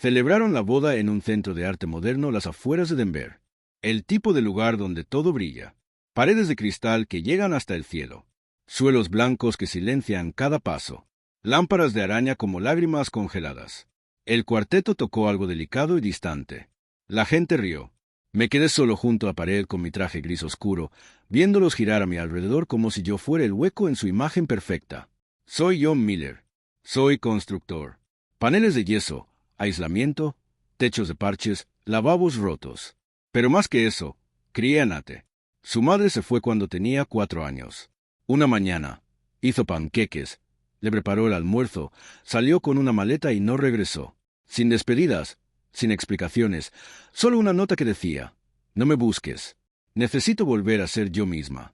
Celebraron la boda en un centro de arte moderno a las afueras de Denver. El tipo de lugar donde todo brilla. Paredes de cristal que llegan hasta el cielo. Suelos blancos que silencian cada paso. Lámparas de araña como lágrimas congeladas. El cuarteto tocó algo delicado y distante. La gente rió. Me quedé solo junto a la pared con mi traje gris oscuro, viéndolos girar a mi alrededor como si yo fuera el hueco en su imagen perfecta. Soy John Miller. Soy constructor. Paneles de yeso, aislamiento, techos de parches, lavabos rotos. Pero más que eso, crié a Nate. Su madre se fue cuando tenía 4 años. Una mañana, hizo panqueques, le preparó el almuerzo, salió con una maleta y no regresó. Sin despedidas, sin explicaciones, solo una nota que decía, no me busques, necesito volver a ser yo misma.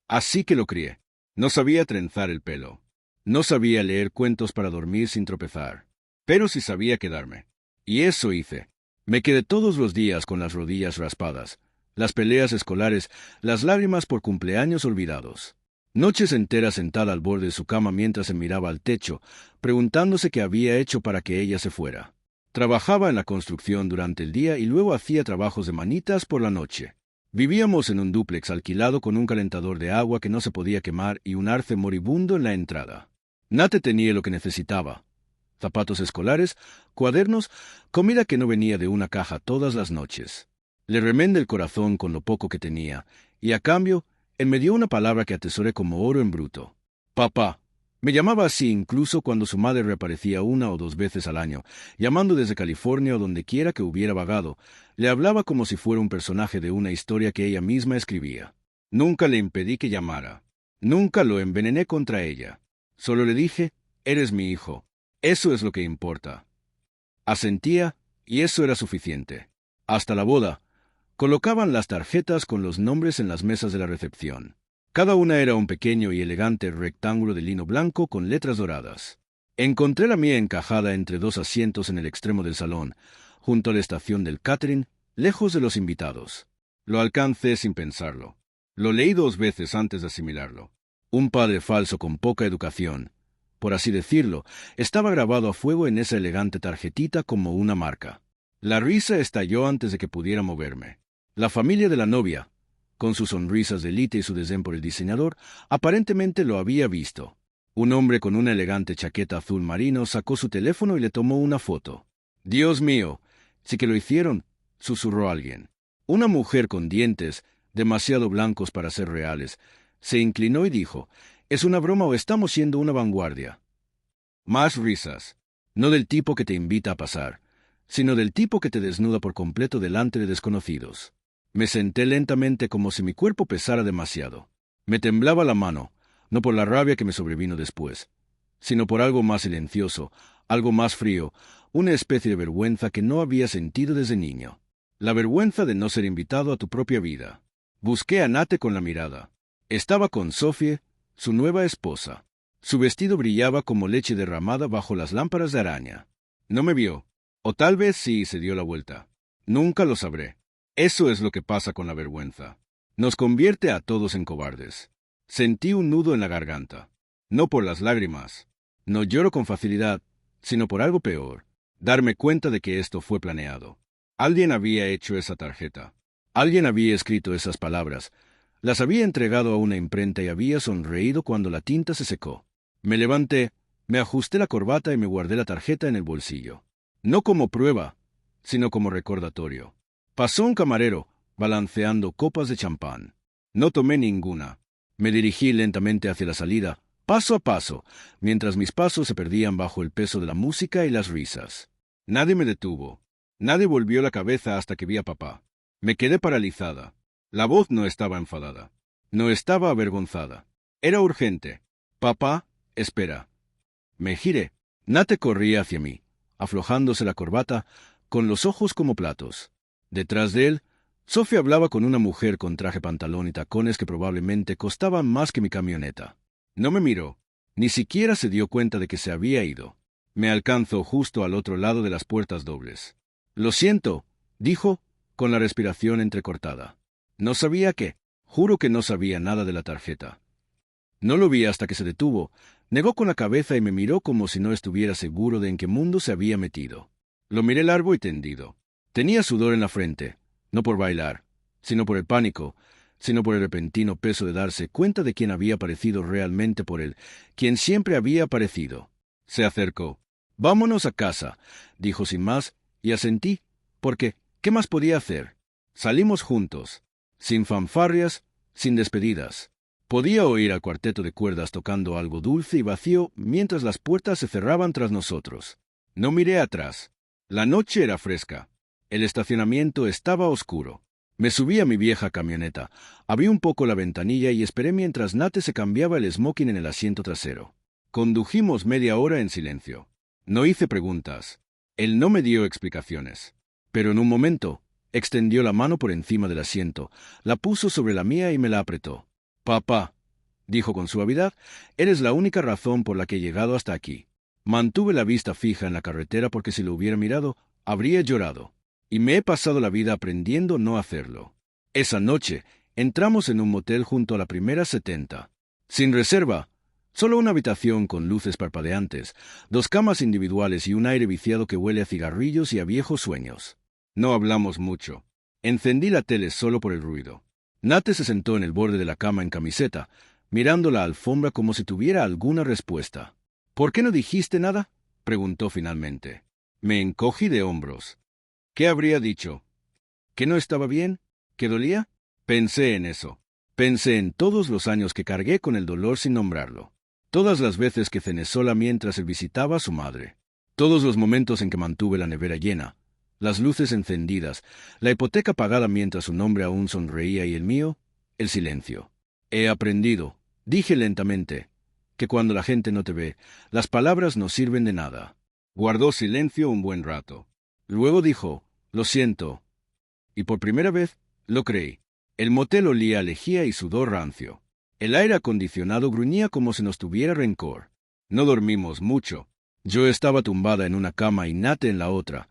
Así que lo crié. No sabía trenzar el pelo. No sabía leer cuentos para dormir sin tropezar. Pero sí sabía quedarme. Y eso hice. Me quedé todos los días con las rodillas raspadas, las peleas escolares, las lágrimas por cumpleaños olvidados. Noches enteras sentada al borde de su cama mientras se miraba al techo, preguntándose qué había hecho para que ella se fuera. Trabajaba en la construcción durante el día y luego hacía trabajos de manitas por la noche. Vivíamos en un dúplex alquilado con un calentador de agua que no se podía quemar y un arce moribundo en la entrada. Nate tenía lo que necesitaba: zapatos escolares, cuadernos, comida que no venía de una caja todas las noches. Le remendé el corazón con lo poco que tenía, y a cambio, él me dio una palabra que atesoré como oro en bruto. Papá. Me llamaba así incluso cuando su madre reaparecía 1 o 2 veces al año, llamando desde California o donde quiera que hubiera vagado. Le hablaba como si fuera un personaje de una historia que ella misma escribía. Nunca le impedí que llamara. Nunca lo envenené contra ella. Solo le dije, eres mi hijo. Eso es lo que importa. Asentía, y eso era suficiente. Hasta la boda, colocaban las tarjetas con los nombres en las mesas de la recepción. Cada una era un pequeño y elegante rectángulo de lino blanco con letras doradas. Encontré la mía encajada entre 2 asientos en el extremo del salón, junto a la estación del catering, lejos de los invitados. Lo alcancé sin pensarlo. Lo leí 2 veces antes de asimilarlo. Un padre falso con poca educación, por así decirlo, estaba grabado a fuego en esa elegante tarjetita como una marca. La risa estalló antes de que pudiera moverme. La familia de la novia, con sus sonrisas de élite y su desdén por el diseñador, aparentemente lo había visto. Un hombre con una elegante chaqueta azul marino sacó su teléfono y le tomó una foto. «Dios mío, sí que lo hicieron», susurró alguien. Una mujer con dientes, demasiado blancos para ser reales, se inclinó y dijo, «¿Es una broma o estamos siendo una vanguardia?» Más risas. No del tipo que te invita a pasar, sino del tipo que te desnuda por completo delante de desconocidos. Me senté lentamente como si mi cuerpo pesara demasiado. Me temblaba la mano, no por la rabia que me sobrevino después, sino por algo más silencioso, algo más frío, una especie de vergüenza que no había sentido desde niño. La vergüenza de no ser invitado a tu propia vida. Busqué a Nate con la mirada. Estaba con Sophie, su nueva esposa. Su vestido brillaba como leche derramada bajo las lámparas de araña. No me vio, o tal vez sí se dio la vuelta. Nunca lo sabré. Eso es lo que pasa con la vergüenza. Nos convierte a todos en cobardes. Sentí un nudo en la garganta. No por las lágrimas. No lloro con facilidad, sino por algo peor. Darme cuenta de que esto fue planeado. Alguien había hecho esa tarjeta. Alguien había escrito esas palabras. Las había entregado a una imprenta y había sonreído cuando la tinta se secó. Me levanté, me ajusté la corbata y me guardé la tarjeta en el bolsillo. No como prueba, sino como recordatorio. Pasó un camarero, balanceando copas de champán. No tomé ninguna. Me dirigí lentamente hacia la salida, paso a paso, mientras mis pasos se perdían bajo el peso de la música y las risas. Nadie me detuvo. Nadie volvió la cabeza hasta que vi a papá. Me quedé paralizada. La voz no estaba enfadada. No estaba avergonzada. Era urgente. «Papá, espera». Me giré. Nate corría hacia mí, aflojándose la corbata, con los ojos como platos. Detrás de él, Sophie hablaba con una mujer con traje pantalón y tacones que probablemente costaban más que mi camioneta. No me miró. Ni siquiera se dio cuenta de que se había ido. Me alcanzó justo al otro lado de las puertas dobles. «Lo siento», dijo, con la respiración entrecortada. No sabía qué. Juro que no sabía nada de la tarjeta. No lo vi hasta que se detuvo, negó con la cabeza y me miró como si no estuviera seguro de en qué mundo se había metido. Lo miré largo y tendido. Tenía sudor en la frente, no por bailar, sino por el pánico, sino por el repentino peso de darse cuenta de quién había aparecido realmente por él, quien siempre había aparecido. Se acercó. «Vámonos a casa», dijo sin más, y asentí, porque ¿qué más podía hacer? Salimos juntos, sin fanfarrias, sin despedidas. Podía oír al cuarteto de cuerdas tocando algo dulce y vacío mientras las puertas se cerraban tras nosotros. No miré atrás. La noche era fresca. El estacionamiento estaba oscuro. Me subí a mi vieja camioneta, abrí un poco la ventanilla y esperé mientras Nate se cambiaba el smoking en el asiento trasero. Condujimos media hora en silencio. No hice preguntas. Él no me dio explicaciones. Pero en un momento, extendió la mano por encima del asiento, la puso sobre la mía y me la apretó. «Papá», dijo con suavidad, «eres la única razón por la que he llegado hasta aquí». Mantuve la vista fija en la carretera porque si lo hubiera mirado, habría llorado. Y me he pasado la vida aprendiendo no hacerlo. Esa noche, entramos en un motel junto a la primera 70. Sin reserva, solo una habitación con luces parpadeantes, 2 camas individuales y un aire viciado que huele a cigarrillos y a viejos sueños. No hablamos mucho. Encendí la tele solo por el ruido. Nate se sentó en el borde de la cama en camiseta, mirando la alfombra como si tuviera alguna respuesta. «¿Por qué no dijiste nada?», preguntó finalmente. Me encogí de hombros. ¿Qué habría dicho? ¿Que no estaba bien? ¿Que dolía? Pensé en eso. Pensé en todos los años que cargué con el dolor sin nombrarlo. Todas las veces que cené sola mientras él visitaba a su madre. Todos los momentos en que mantuve la nevera llena, las luces encendidas, la hipoteca pagada mientras su nombre aún sonreía y el mío, el silencio. He aprendido, dije lentamente, que cuando la gente no te ve, las palabras no sirven de nada. Guardó silencio un buen rato. Luego dijo, «Lo siento». Y por primera vez, lo creí. El motel olía a lejía y sudor rancio. El aire acondicionado gruñía como si nos tuviera rencor. No dormimos mucho. Yo estaba tumbada en una cama y Nate en la otra,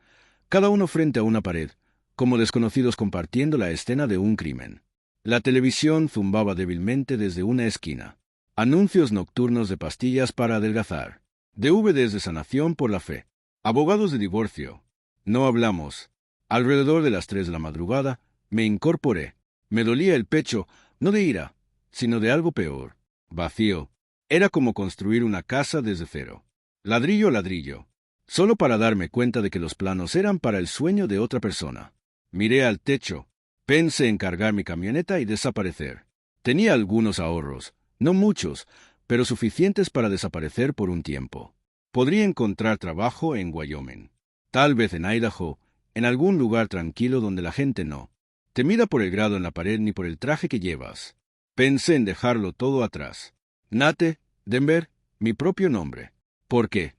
cada uno frente a una pared, como desconocidos compartiendo la escena de un crimen. La televisión zumbaba débilmente desde una esquina. Anuncios nocturnos de pastillas para adelgazar. DVDs de sanación por la fe. Abogados de divorcio. No hablamos. Alrededor de las 3 de la madrugada, me incorporé. Me dolía el pecho, no de ira, sino de algo peor. Vacío. Era como construir una casa desde cero. Ladrillo a ladrillo. Solo para darme cuenta de que los planos eran para el sueño de otra persona. Miré al techo. Pensé en cargar mi camioneta y desaparecer. Tenía algunos ahorros, no muchos, pero suficientes para desaparecer por un tiempo. Podría encontrar trabajo en Wyoming. Tal vez en Idaho, en algún lugar tranquilo donde la gente no te mira por el grado en la pared ni por el traje que llevas. Pensé en dejarlo todo atrás. Nate, Denver, mi propio nombre. ¿Por qué?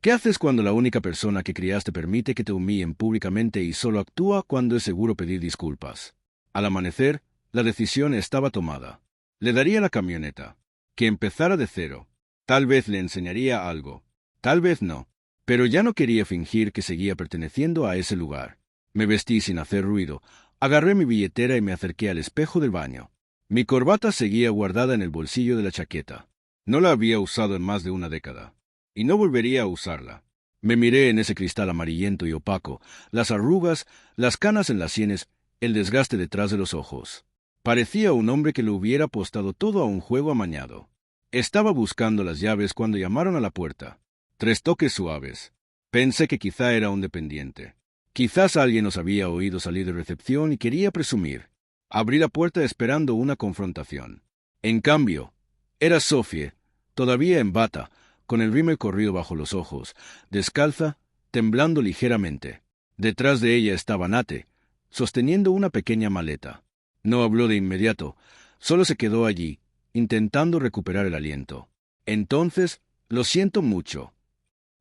¿Qué haces cuando la única persona que criaste permite que te humillen públicamente y solo actúa cuando es seguro pedir disculpas? Al amanecer, la decisión estaba tomada. Le daría la camioneta. Que empezara de cero. Tal vez le enseñaría algo. Tal vez no. Pero ya no quería fingir que seguía perteneciendo a ese lugar. Me vestí sin hacer ruido, agarré mi billetera y me acerqué al espejo del baño. Mi corbata seguía guardada en el bolsillo de la chaqueta. No la había usado en más de una década. Y no volvería a usarla. Me miré en ese cristal amarillento y opaco, las arrugas, las canas en las sienes, el desgaste detrás de los ojos. Parecía un hombre que lo hubiera apostado todo a un juego amañado. Estaba buscando las llaves cuando llamaron a la puerta. 3 toques suaves. Pensé que quizá era un dependiente. Quizás alguien nos había oído salir de recepción y quería presumir. Abrí la puerta esperando una confrontación. En cambio, era Sophie, todavía en bata, con el rímel corrido bajo los ojos, descalza, temblando ligeramente. Detrás de ella estaba Nate, sosteniendo una pequeña maleta. No habló de inmediato, solo se quedó allí, intentando recuperar el aliento. Entonces, «Lo siento mucho».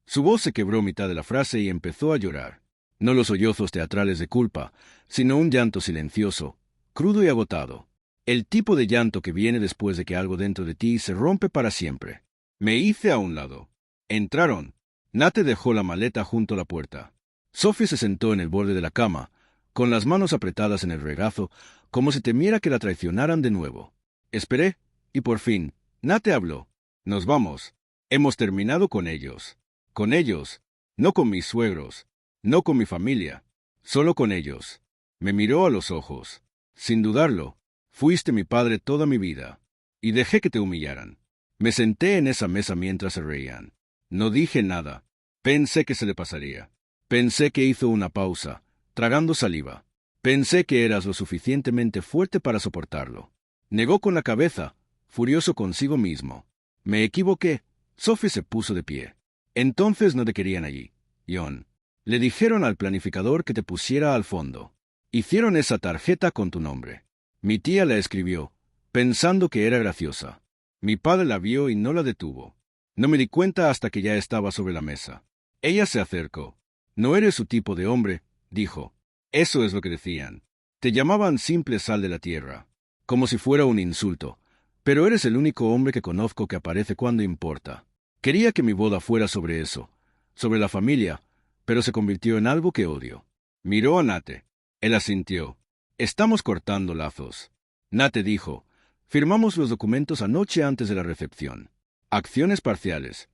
Su voz se quebró a mitad de la frase y empezó a llorar. No los sollozos teatrales de culpa, sino un llanto silencioso, crudo y agotado. El tipo de llanto que viene después de que algo dentro de ti se rompe para siempre. Me hice a un lado. Entraron. Nate dejó la maleta junto a la puerta. Sophie se sentó en el borde de la cama, con las manos apretadas en el regazo, como si temiera que la traicionaran de nuevo. Esperé, y por fin, Nate habló. «Nos vamos. Hemos terminado con ellos. Con ellos, no con mis suegros. No con mi familia, solo con ellos. Me miró a los ojos. Sin dudarlo, fuiste mi padre toda mi vida. Y dejé que te humillaran. Me senté en esa mesa mientras se reían. No dije nada. Pensé que se le pasaría. Pensé que hizo una pausa, tragando saliva. Pensé que eras lo suficientemente fuerte para soportarlo. Negó con la cabeza, furioso consigo mismo. Me equivoqué. Sophie se puso de pie. Entonces no te querían allí, John. Le dijeron al planificador que te pusiera al fondo. Hicieron esa tarjeta con tu nombre. Mi tía la escribió, pensando que era graciosa. Mi padre la vio y no la detuvo. No me di cuenta hasta que ya estaba sobre la mesa. Ella se acercó. No eres su tipo de hombre, dijo. Eso es lo que decían. Te llamaban simple sal de la tierra, como si fuera un insulto, pero eres el único hombre que conozco que aparece cuando importa. Quería que mi boda fuera sobre eso, sobre la familia, pero se convirtió en algo que odio. Miró a Nate. Él asintió. Estamos cortando lazos. Nate dijo, firmamos los documentos anoche antes de la recepción. Acciones parciales.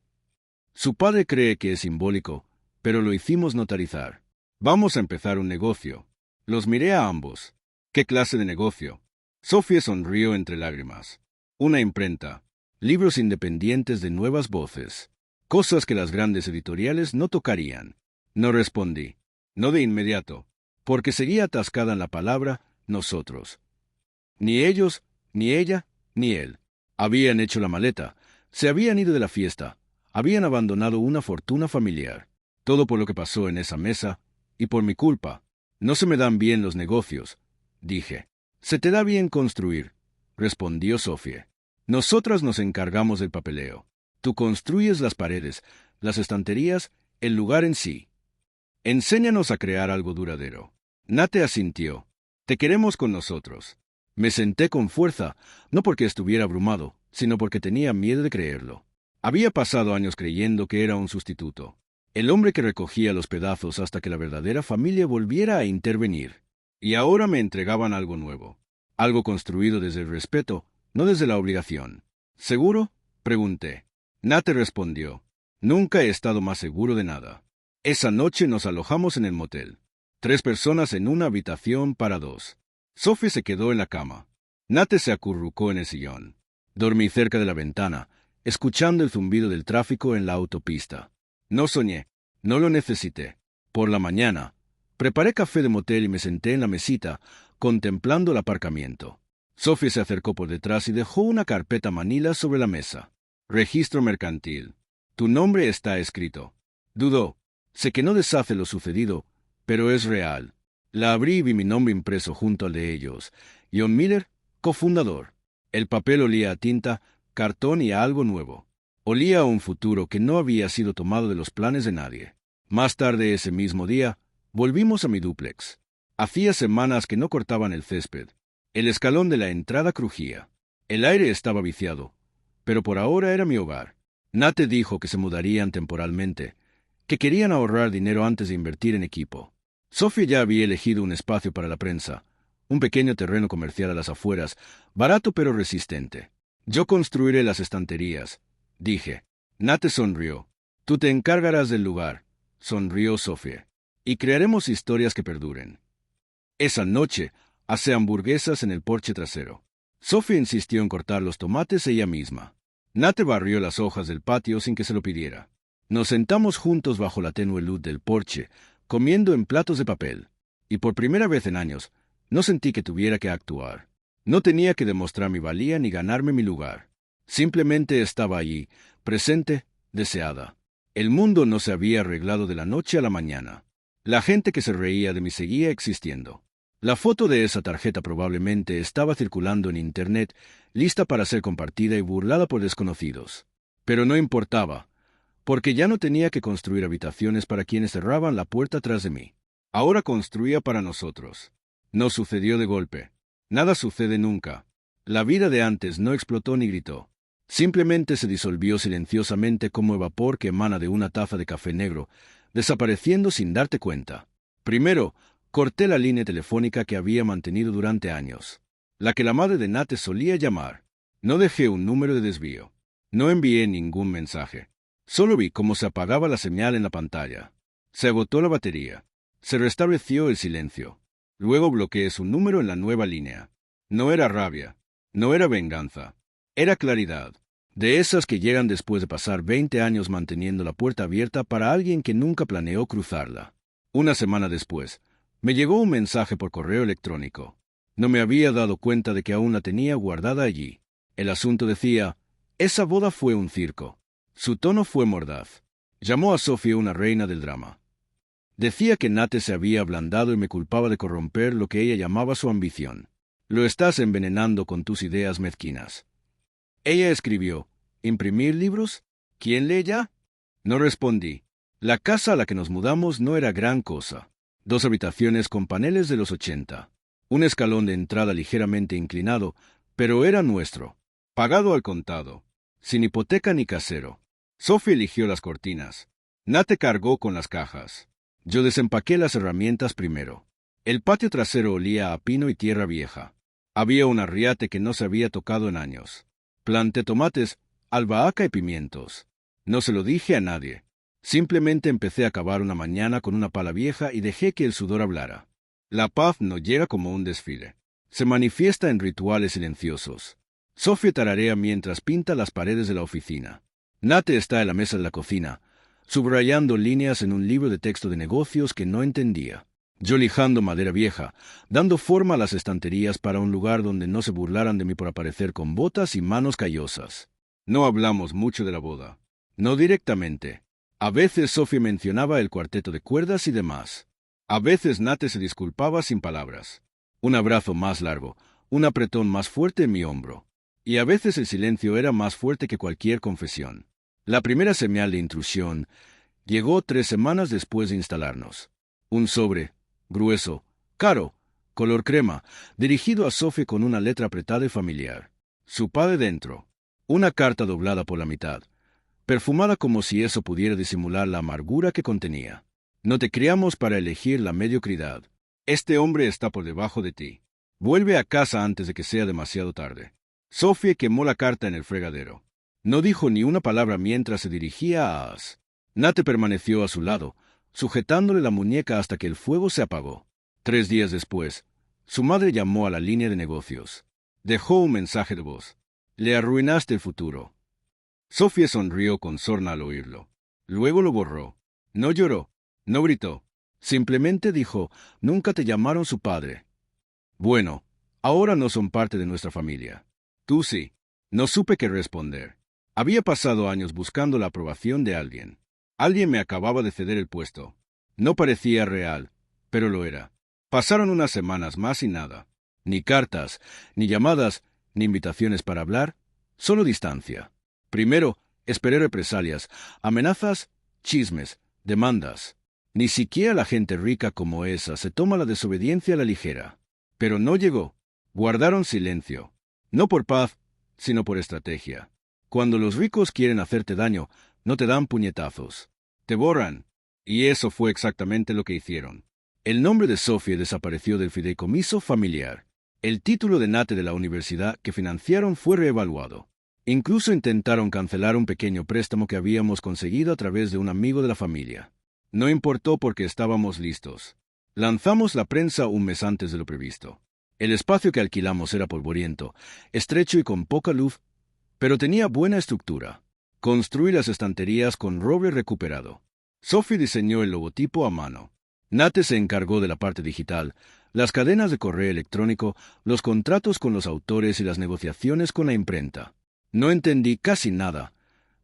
Su padre cree que es simbólico, pero lo hicimos notarizar. Vamos a empezar un negocio. Los miré a ambos. ¿Qué clase de negocio? Sophie sonrió entre lágrimas. Una imprenta. Libros independientes de nuevas voces. Cosas que las grandes editoriales no tocarían. No respondí. No de inmediato, porque seguía atascada en la palabra nosotros. Ni ellos, ni ella, ni él. Habían hecho la maleta. Se habían ido de la fiesta. Habían abandonado una fortuna familiar. Todo por lo que pasó en esa mesa, y por mi culpa. No se me dan bien los negocios, dije. Se te da bien construir, respondió Sophie. Nosotras nos encargamos del papeleo. Tú construyes las paredes, las estanterías, el lugar en sí. Enséñanos a crear algo duradero. Nate asintió. Te queremos con nosotros. Me senté con fuerza, no porque estuviera abrumado, sino porque tenía miedo de creerlo. Había pasado años creyendo que era un sustituto. El hombre que recogía los pedazos hasta que la verdadera familia volviera a intervenir. Y ahora me entregaban algo nuevo. Algo construido desde el respeto, no desde la obligación. ¿Seguro? Pregunté. Nate respondió. Nunca he estado más seguro de nada. Esa noche nos alojamos en el motel. 3 personas en una habitación para 2. Sophie se quedó en la cama. Nate se acurrucó en el sillón. Dormí cerca de la ventana, escuchando el zumbido del tráfico en la autopista. No soñé, no lo necesité. Por la mañana, preparé café de motel y me senté en la mesita, contemplando el aparcamiento. Sophie se acercó por detrás y dejó una carpeta manila sobre la mesa. Registro mercantil. Tu nombre está escrito. Dudó. Sé que no deshace lo sucedido, pero es real. La abrí y vi mi nombre impreso junto al de ellos. John Miller, cofundador. El papel olía a tinta, cartón y a algo nuevo. Olía a un futuro que no había sido tomado de los planes de nadie. Más tarde ese mismo día, volvimos a mi dúplex. Hacía semanas que no cortaban el césped. El escalón de la entrada crujía. El aire estaba viciado, pero por ahora era mi hogar. Nate dijo que se mudarían temporalmente, que querían ahorrar dinero antes de invertir en equipo. Sophie ya había elegido un espacio para la prensa, un pequeño terreno comercial a las afueras, barato pero resistente. Yo construiré las estanterías, dije. Nate sonrió. Tú te encargarás del lugar, sonrió Sophie. Y crearemos historias que perduren. Esa noche, hacé hamburguesas en el porche trasero. Sophie insistió en cortar los tomates ella misma. Nate barrió las hojas del patio sin que se lo pidiera. Nos sentamos juntos bajo la tenue luz del porche, comiendo en platos de papel. Y por primera vez en años, no sentí que tuviera que actuar. No tenía que demostrar mi valía ni ganarme mi lugar. Simplemente estaba allí, presente, deseada. El mundo no se había arreglado de la noche a la mañana. La gente que se reía de mí seguía existiendo. La foto de esa tarjeta probablemente estaba circulando en Internet, lista para ser compartida y burlada por desconocidos. Pero no importaba, porque ya no tenía que construir habitaciones para quienes cerraban la puerta tras de mí. Ahora construía para nosotros. No sucedió de golpe. Nada sucede nunca. La vida de antes no explotó ni gritó. Simplemente se disolvió silenciosamente como el vapor que emana de una taza de café negro, desapareciendo sin darte cuenta. Primero, corté la línea telefónica que había mantenido durante años, la que la madre de Nate solía llamar. No dejé un número de desvío. No envié ningún mensaje. Solo vi cómo se apagaba la señal en la pantalla. Se agotó la batería. Se restableció el silencio. Luego bloqueé su número en la nueva línea. No era rabia. No era venganza. Era claridad. De esas que llegan después de pasar 20 años manteniendo la puerta abierta para alguien que nunca planeó cruzarla. Una semana después, me llegó un mensaje por correo electrónico. No me había dado cuenta de que aún la tenía guardada allí. El asunto decía: esa boda fue un circo. Su tono fue mordaz. Llamó a Sophie una reina del drama. Decía que Nate se había ablandado y me culpaba de corromper lo que ella llamaba su ambición. Lo estás envenenando con tus ideas mezquinas. Ella escribió: ¿imprimir libros? ¿Quién lee ya? No respondí. La casa a la que nos mudamos no era gran cosa. 2 habitaciones con paneles de los 80. Un escalón de entrada ligeramente inclinado, pero era nuestro. Pagado al contado. Sin hipoteca ni casero. Sophie eligió las cortinas. Nate cargó con las cajas. Yo desempaqué las herramientas primero. El patio trasero olía a pino y tierra vieja. Había un arriate que no se había tocado en años. Planté tomates, albahaca y pimientos. No se lo dije a nadie. Simplemente empecé a cavar una mañana con una pala vieja y dejé que el sudor hablara. La paz no llega como un desfile. Se manifiesta en rituales silenciosos. Sophie tararea mientras pinta las paredes de la oficina. Nate está en la mesa de la cocina, subrayando líneas en un libro de texto de negocios que no entendía. Yo lijando madera vieja, dando forma a las estanterías para un lugar donde no se burlaran de mí por aparecer con botas y manos callosas. No hablamos mucho de la boda. No directamente. A veces Sophie mencionaba el cuarteto de cuerdas y demás. A veces Nate se disculpaba sin palabras. Un abrazo más largo, un apretón más fuerte en mi hombro. Y a veces el silencio era más fuerte que cualquier confesión. La primera señal de intrusión llegó 3 semanas después de instalarnos. Un sobre, grueso, caro, color crema, dirigido a Sophie con una letra apretada y familiar. Su padre dentro. Una carta doblada por la mitad, perfumada como si eso pudiera disimular la amargura que contenía. No te criamos para elegir la mediocridad. Este hombre está por debajo de ti. Vuelve a casa antes de que sea demasiado tarde. Sophie quemó la carta en el fregadero. No dijo ni una palabra mientras se dirigía a As. Nate permaneció a su lado, sujetándole la muñeca hasta que el fuego se apagó. 3 días después, su madre llamó a la línea de negocios. Dejó un mensaje de voz. Le arruinaste el futuro. Sophie sonrió con sorna al oírlo. Luego lo borró. No lloró, no gritó. Simplemente dijo: nunca te llamaron su padre. Bueno, ahora no son parte de nuestra familia. Tú sí. No supe qué responder. Había pasado años buscando la aprobación de alguien. Alguien me acababa de ceder el puesto. No parecía real, pero lo era. Pasaron unas semanas más y nada. Ni cartas, ni llamadas, ni invitaciones para hablar, solo distancia. Primero, esperé represalias, amenazas, chismes, demandas. Ni siquiera la gente rica como esa se toma la desobediencia a la ligera. Pero no llegó. Guardaron silencio. No por paz, sino por estrategia. Cuando los ricos quieren hacerte daño, no te dan puñetazos. Te borran. Y eso fue exactamente lo que hicieron. El nombre de Sophie desapareció del fideicomiso familiar. El título de Nate de la universidad que financiaron fue reevaluado. Incluso intentaron cancelar un pequeño préstamo que habíamos conseguido a través de un amigo de la familia. No importó porque estábamos listos. Lanzamos la prensa un mes antes de lo previsto. El espacio que alquilamos era polvoriento, estrecho y con poca luz, pero tenía buena estructura. Construí las estanterías con roble recuperado. Sophie diseñó el logotipo a mano. Nate se encargó de la parte digital, las cadenas de correo electrónico, los contratos con los autores y las negociaciones con la imprenta. No entendí casi nada,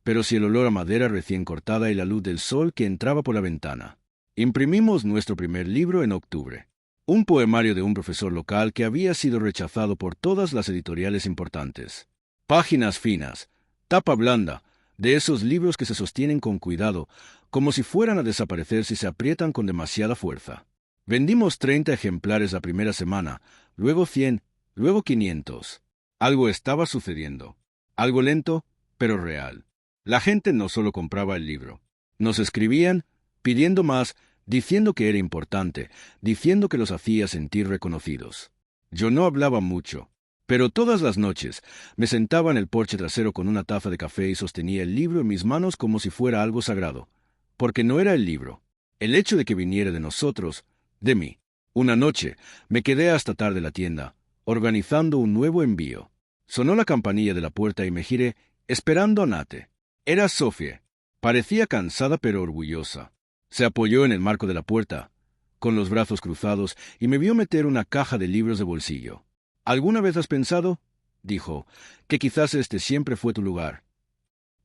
pero sí el olor a madera recién cortada y la luz del sol que entraba por la ventana. Imprimimos nuestro primer libro en octubre. Un poemario de un profesor local que había sido rechazado por todas las editoriales importantes. Páginas finas, tapa blanda, de esos libros que se sostienen con cuidado, como si fueran a desaparecer si se aprietan con demasiada fuerza. Vendimos 30 ejemplares la primera semana, luego 100, luego 500. Algo estaba sucediendo. Algo lento, pero real. La gente no solo compraba el libro. Nos escribían, pidiendo más, diciendo que era importante, diciendo que los hacía sentir reconocidos. Yo no hablaba mucho, pero todas las noches me sentaba en el porche trasero con una taza de café y sostenía el libro en mis manos como si fuera algo sagrado, porque no era el libro, El hecho de que viniera de nosotros, de mí. Una noche, me quedé hasta tarde en la tienda, organizando un nuevo envío. Sonó la campanilla de la puerta y me giré, esperando a Nate. Era Sofie. Parecía cansada pero orgullosa. Se apoyó en el marco de la puerta, con los brazos cruzados, y me vio meter una caja de libros de bolsillo. ¿Alguna vez has pensado, dijo, que quizás este siempre fue tu lugar?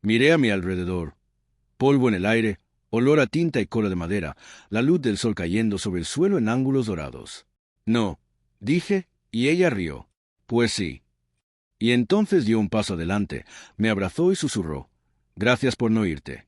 Miré a mi alrededor. Polvo en el aire, olor a tinta y cola de madera, la luz del sol cayendo sobre el suelo en ángulos dorados. No, dije, y ella rió. Pues sí. Y entonces dio un paso adelante, me abrazó y susurró, gracias por no irte.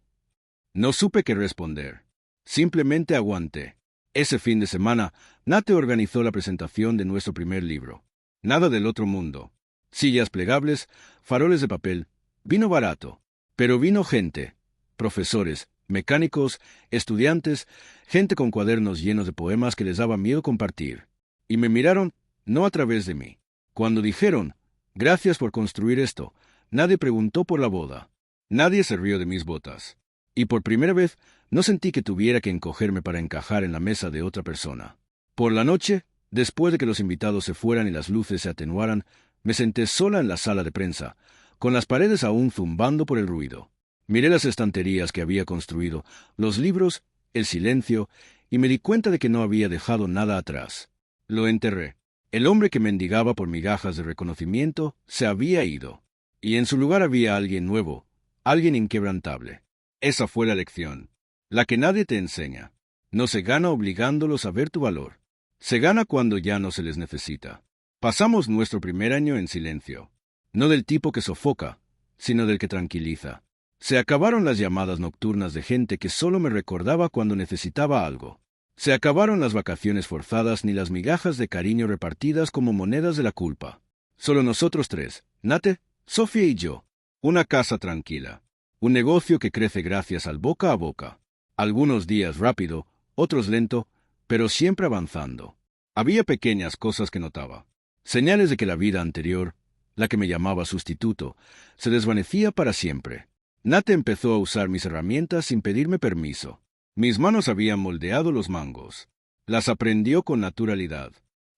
No supe qué responder. Simplemente aguanté. Ese fin de semana, Nate organizó la presentación de nuestro primer libro. Nada del otro mundo. Sillas plegables, faroles de papel, vino barato. Pero vino gente, profesores, mecánicos, estudiantes, gente con cuadernos llenos de poemas que les daba miedo compartir. Y me miraron, no a través de mí. Cuando dijeron, gracias por construir esto, nadie preguntó por la boda. Nadie se rió de mis botas. Y por primera vez no sentí que tuviera que encogerme para encajar en la mesa de otra persona. Por la noche, después de que los invitados se fueran y las luces se atenuaran, me senté sola en la sala de prensa, con las paredes aún zumbando por el ruido. Miré las estanterías que había construido, los libros, el silencio, y me di cuenta de que no había dejado nada atrás. Lo enterré. El hombre que mendigaba por migajas de reconocimiento se había ido, y en su lugar había alguien nuevo, alguien inquebrantable. Esa fue la lección, la que nadie te enseña. No se gana obligándolos a ver tu valor. Se gana cuando ya no se les necesita. Pasamos nuestro primer año en silencio. No del tipo que sofoca, sino del que tranquiliza. Se acabaron las llamadas nocturnas de gente que solo me recordaba cuando necesitaba algo. Se acabaron las vacaciones forzadas ni las migajas de cariño repartidas como monedas de la culpa. Solo nosotros tres, Nate, Sofía y yo. Una casa tranquila. Un negocio que crece gracias al boca a boca. Algunos días rápido, otros lento, pero siempre avanzando. Había pequeñas cosas que notaba. Señales de que la vida anterior, la que me llamaba sustituto, se desvanecía para siempre. Nate empezó a usar mis herramientas sin pedirme permiso. Mis manos habían moldeado los mangos. Las aprendió con naturalidad.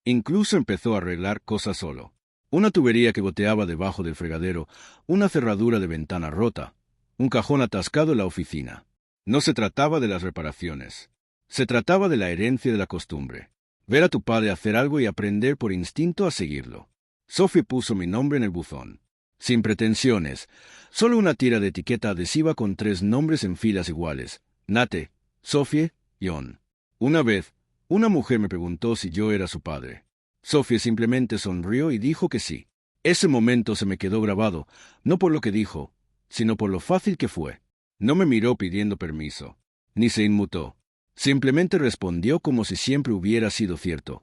Incluso empezó a arreglar cosas solo. Una tubería que goteaba debajo del fregadero, una cerradura de ventana rota, un cajón atascado en la oficina. No se trataba de las reparaciones. Se trataba de la herencia de la costumbre. Ver a tu padre hacer algo y aprender por instinto a seguirlo. Sophie puso mi nombre en el buzón. Sin pretensiones, solo una tira de etiqueta adhesiva con 3 nombres en filas iguales. Nate, Sophie, John. Una vez, una mujer me preguntó si yo era su padre. Sophie simplemente sonrió y dijo que sí. Ese momento se me quedó grabado, no por lo que dijo, sino por lo fácil que fue. No me miró pidiendo permiso, ni se inmutó. Simplemente respondió como si siempre hubiera sido cierto,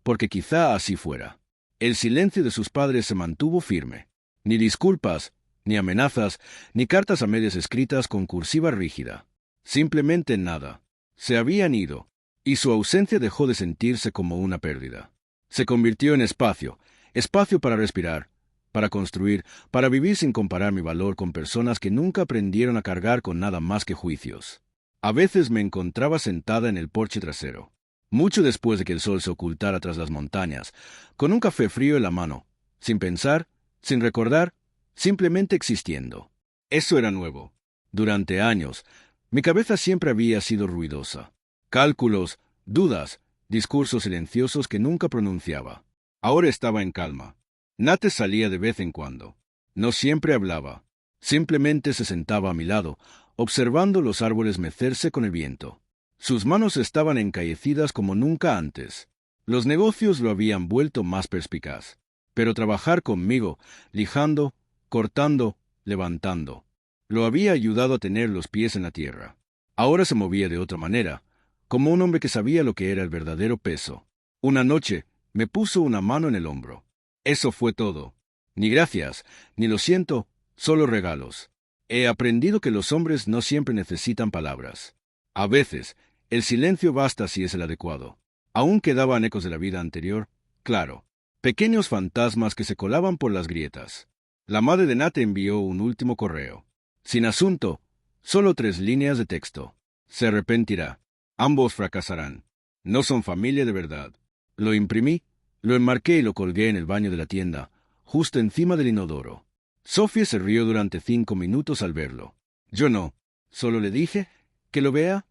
porque quizá así fuera. El silencio de sus padres se mantuvo firme. Ni disculpas, ni amenazas, ni cartas a medias escritas con cursiva rígida. Simplemente nada. Se habían ido, y su ausencia dejó de sentirse como una pérdida. Se convirtió en espacio, espacio para respirar, para construir, para vivir sin comparar mi valor con personas que nunca aprendieron a cargar con nada más que juicios. A veces me encontraba sentada en el porche trasero, mucho después de que el sol se ocultara tras las montañas, con un café frío en la mano, sin pensar, sin recordar, simplemente existiendo. Eso era nuevo. Durante años, mi cabeza siempre había sido ruidosa. Cálculos, dudas, discursos silenciosos que nunca pronunciaba. Ahora estaba en calma. Nate salía de vez en cuando. No siempre hablaba. Simplemente se sentaba a mi lado, observando los árboles mecerse con el viento. Sus manos estaban encallecidas como nunca antes. Los negocios lo habían vuelto más perspicaz. Pero trabajar conmigo, lijando, cortando, levantando, lo había ayudado a tener los pies en la tierra. Ahora se movía de otra manera, como un hombre que sabía lo que era el verdadero peso. Una noche me puso una mano en el hombro. Eso fue todo. Ni gracias, ni lo siento, solo regalos. He aprendido que los hombres no siempre necesitan palabras. A veces, el silencio basta si es el adecuado. Aún quedaban ecos de la vida anterior, claro. Pequeños fantasmas que se colaban por las grietas. La madre de Nate envió un último correo. Sin asunto, solo 3 líneas de texto. Se arrepentirá. Ambos fracasarán. No son familia de verdad. Lo imprimí, lo enmarqué y lo colgué en el baño de la tienda, justo encima del inodoro. Sophie se rió durante 5 minutos al verlo. Yo no. Solo le dije, que lo vea.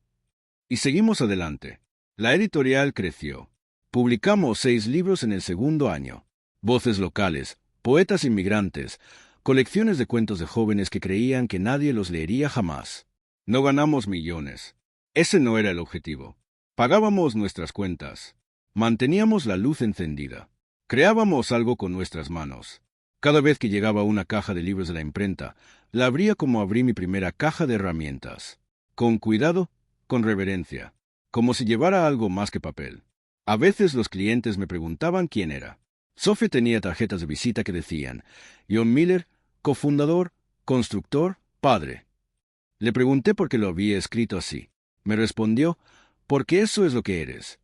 Y seguimos adelante. La editorial creció. Publicamos 6 libros en el segundo año. Voces locales, poetas inmigrantes, colecciones de cuentos de jóvenes que creían que nadie los leería jamás. No ganamos millones. Ese no era el objetivo. Pagábamos nuestras cuentas. Manteníamos la luz encendida. Creábamos algo con nuestras manos. Cada vez que llegaba una caja de libros de la imprenta, la abría como abrí mi primera caja de herramientas. Con cuidado, con reverencia, como si llevara algo más que papel. A veces los clientes me preguntaban quién era. Sophie tenía tarjetas de visita que decían, John Miller, cofundador, constructor, padre. Le pregunté por qué lo había escrito así. Me respondió, porque eso es lo que eres.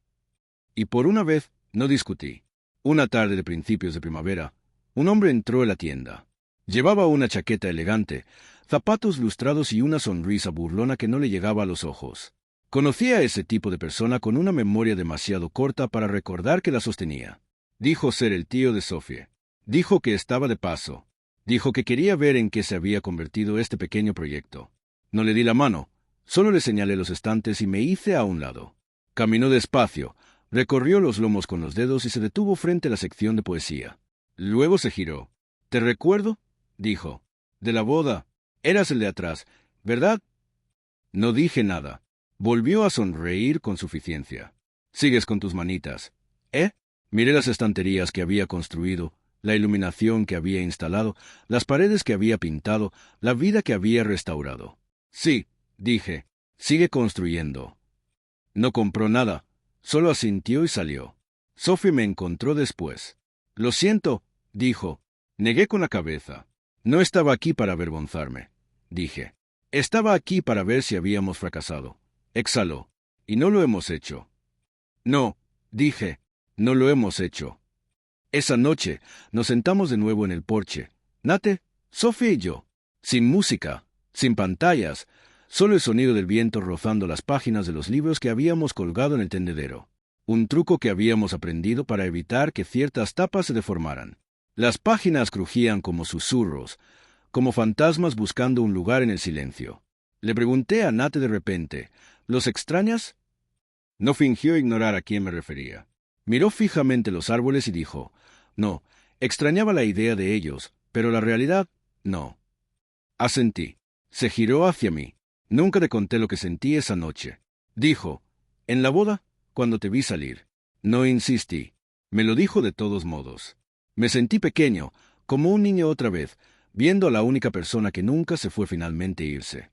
Y por una vez no discutí. Una tarde de principios de primavera, un hombre entró en la tienda. Llevaba una chaqueta elegante, zapatos lustrados y una sonrisa burlona que no le llegaba a los ojos. Conocía a ese tipo de persona con una memoria demasiado corta para recordar que la sostenía. Dijo ser el tío de Sophie. Dijo que estaba de paso. Dijo que quería ver en qué se había convertido este pequeño proyecto. No le di la mano, solo le señalé los estantes y me hice a un lado. Caminó despacio, recorrió los lomos con los dedos y se detuvo frente a la sección de poesía. Luego se giró. «¿Te recuerdo?», dijo. «De la boda. Eras el de atrás, ¿verdad?». No dije nada. Volvió a sonreír con suficiencia. «Sigues con tus manitas, ¿eh?». Miré las estanterías que había construido, la iluminación que había instalado, las paredes que había pintado, la vida que había restaurado. «Sí», dije, «sigue construyendo». No compró nada, solo asintió y salió. Sophie me encontró después. «Lo siento», dijo. Negué con la cabeza. «No estaba aquí para avergonzarme», dije. «Estaba aquí para ver si habíamos fracasado». Exhaló. «Y no lo hemos hecho». «No», dije, «no lo hemos hecho». Esa noche nos sentamos de nuevo en el porche, Nate, Sophie y yo, sin música, sin pantallas, solo el sonido del viento rozando las páginas de los libros que habíamos colgado en el tendedero. Un truco que habíamos aprendido para evitar que ciertas tapas se deformaran. Las páginas crujían como susurros, como fantasmas buscando un lugar en el silencio. Le pregunté a Nate de repente, ¿los extrañas? No fingió ignorar a quién me refería. Miró fijamente los árboles y dijo, no, extrañaba la idea de ellos, pero la realidad, no. Asentí. Se giró hacia mí. Nunca te conté lo que sentí esa noche. Dijo, en la boda, cuando te vi salir. No insistí. Me lo dijo de todos modos. Me sentí pequeño, como un niño otra vez, viendo a la única persona que nunca se fue finalmente irse.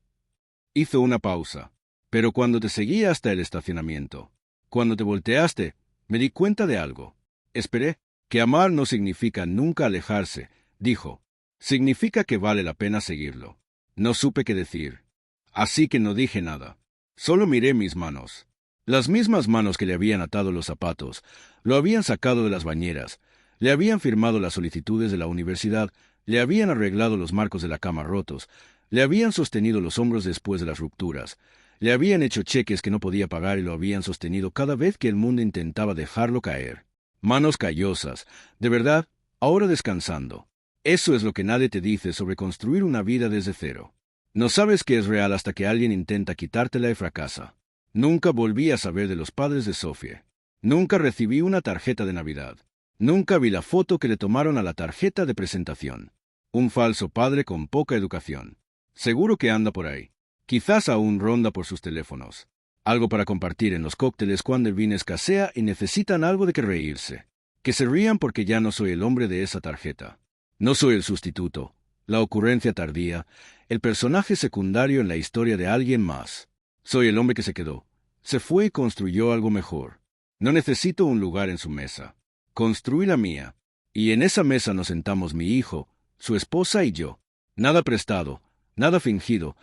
Hizo una pausa. Pero cuando te seguí hasta el estacionamiento, cuando te volteaste, me di cuenta de algo. Esperé. Que amar no significa nunca alejarse, dijo. Significa que vale la pena seguirlo. No supe qué decir. Así que no dije nada. Solo miré mis manos. Las mismas manos que le habían atado los zapatos, lo habían sacado de las bañeras, le habían firmado las solicitudes de la universidad, le habían arreglado los marcos de la cama rotos, le habían sostenido los hombros después de las rupturas, le habían hecho cheques que no podía pagar y lo habían sostenido cada vez que el mundo intentaba dejarlo caer. Manos callosas, de verdad, ahora descansando. Eso es lo que nadie te dice sobre construir una vida desde cero. No sabes que es real hasta que alguien intenta quitártela y fracasa. Nunca volví a saber de los padres de Sophie. Nunca recibí una tarjeta de Navidad. Nunca vi la foto que le tomaron a la tarjeta de presentación. Un falso padre con poca educación. Seguro que anda por ahí. Quizás aún ronda por sus teléfonos. Algo para compartir en los cócteles cuando el vino escasea y necesitan algo de que reírse. Que se rían porque ya no soy el hombre de esa tarjeta. No soy el sustituto, la ocurrencia tardía, el personaje secundario en la historia de alguien más. Soy el hombre que se quedó. Se fue y construyó algo mejor. No necesito un lugar en su mesa. Construí la mía. Y en esa mesa nos sentamos mi hijo, su esposa y yo. Nada prestado, nada fingido,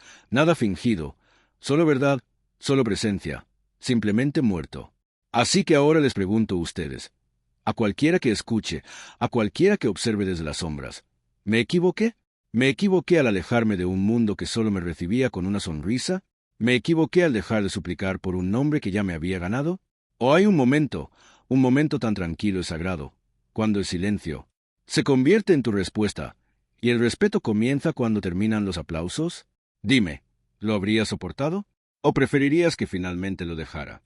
solo verdad, solo presencia, simplemente muerto. Así que ahora les pregunto a ustedes, a cualquiera que escuche, a cualquiera que observe desde las sombras, ¿me equivoqué? ¿Me equivoqué al alejarme de un mundo que solo me recibía con una sonrisa? ¿Me equivoqué al dejar de suplicar por un nombre que ya me había ganado? ¿O hay un momento tan tranquilo y sagrado, cuando el silencio se convierte en tu respuesta y el respeto comienza cuando terminan los aplausos? Dime, ¿lo habrías soportado? ¿O preferirías que finalmente lo dejara?